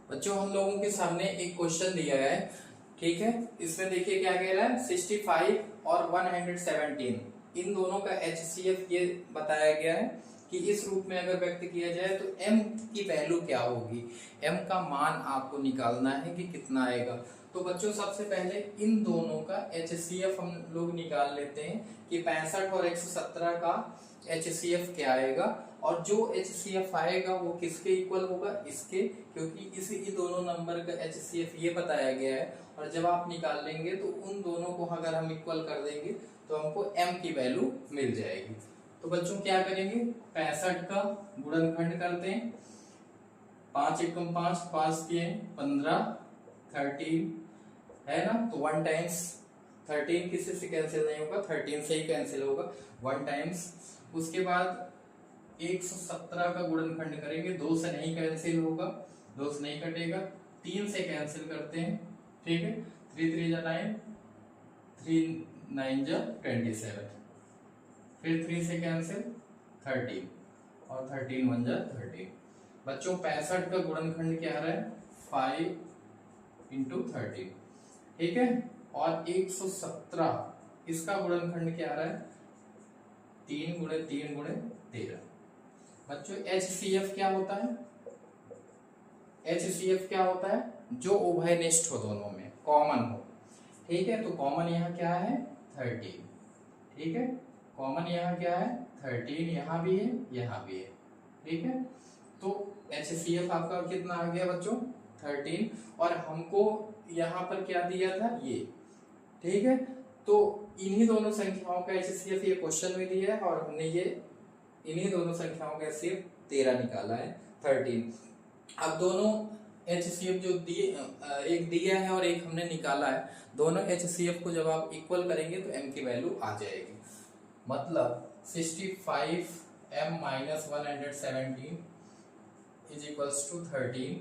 बच्चों हम लोगों के सामने एक क्वेश्चन दिया है, ठीक है। इसमें देखिए क्या कह रहा है, 65 और 117 इन दोनों का HCF ये बताया गया है कि इस रूप में अगर व्यक्त किया जाए तो m की वैल्यू क्या होगी। m का मान आपको निकालना है कि कितना आएगा। तो बच्चों सबसे पहले इन दोनों का HCF हम लोग निकाल लेते हैं कि 65 और 117 का HCF क्या आएगा, और जो HCF आएगा वो किसके इक्वल होगा, इसके, क्योंकि इसी दोनों नंबर का HCF ये बताया गया है। और जब आप निकाल लेंगे तो उन दोनों को अगर हम इक्वल कर देंगे तो हमको m की वैल्यू मिल जाएगी। तो बच्चों क्या करेंगे, 65 का गुणनखंड करते हैं, 5 एकम 5, 5 के 15, 13 है ना। तो 1 टाइम्स 13 किसी से कैंसिल नहीं होगा, 13 से ही कैंसिल होगा, 1 टाइम्स। उसके बाद 117 का गुणनखंड करेंगे, 2 से नहीं कैंसिल होगा, 2 से नहीं कटेगा, 3 से कैंसिल करते हैं, ठीक है। 3 3 जा 9, 3 9 जा 27, फिर 3 से कैंसिल 13 और 13 1 जा 13। बच्चों 65 का गुणनखंड क्या आ रहा है, 5 इंटू 13, ठीक है। और 117 इसका गुणनखंड क्या आ रहा है, 3 गुणे 3 गुणे 13। बच्चों HCF क्या होता है, HCF क्या होता है, जो उभयनिष्ठ हो, दोनों में कॉमन हो, ठीक है। तो कॉमन यहाँ क्या है 13, ठीक है। कॉमन यहाँ क्या है 13, यहाँ भी है यहाँ भी है, ठीक है। तो HCF आपका कितना आ गया बच्चों 13, और हमको यहाँ पर क्या दिया था ये, ठीक है। तो इन्हीं दोनों संख्याओं का HCF ये क्वेश्चन में दिया है, और हमने ये इन्हीं दोनों संख्याओं का HCF 13 निकाला है 13। अब दोनों HCF जो दिए, एक दिया है और एक हमने निकाला है, दोनों HCF को जब आप इक्वल करेंगे तो m की वैल्यू आ जाएगी। मतलब 65 m minus 117 is equals to 13।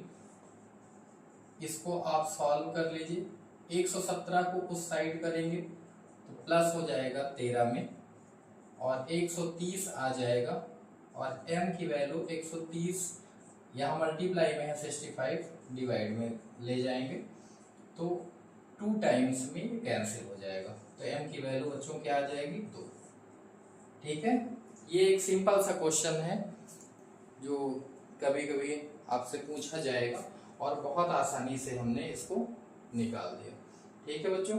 इसको आप सॉल्व कर लीजिए, 117 को उस साइड करेंगे तो प्लस हो जाएगा 13 में, और 130 आ जाएगा, और m की वैल्यू 130 यहाँ मल्टीप्लाई में है, 65 डिवाइड में ले जाएंगे तो 2 टाइम्स में कैंसिल हो जाएगा। तो m की वैल्यू बच्चों क्या आ जाएगी 2, ठीक है। ये एक सिंपल सा क्वेश्चन है जो कभी कभी आपसे पूछा जाएगा, और बहुत आसानी से हमने इसको निकाल दिया, ठीक है बच्चों।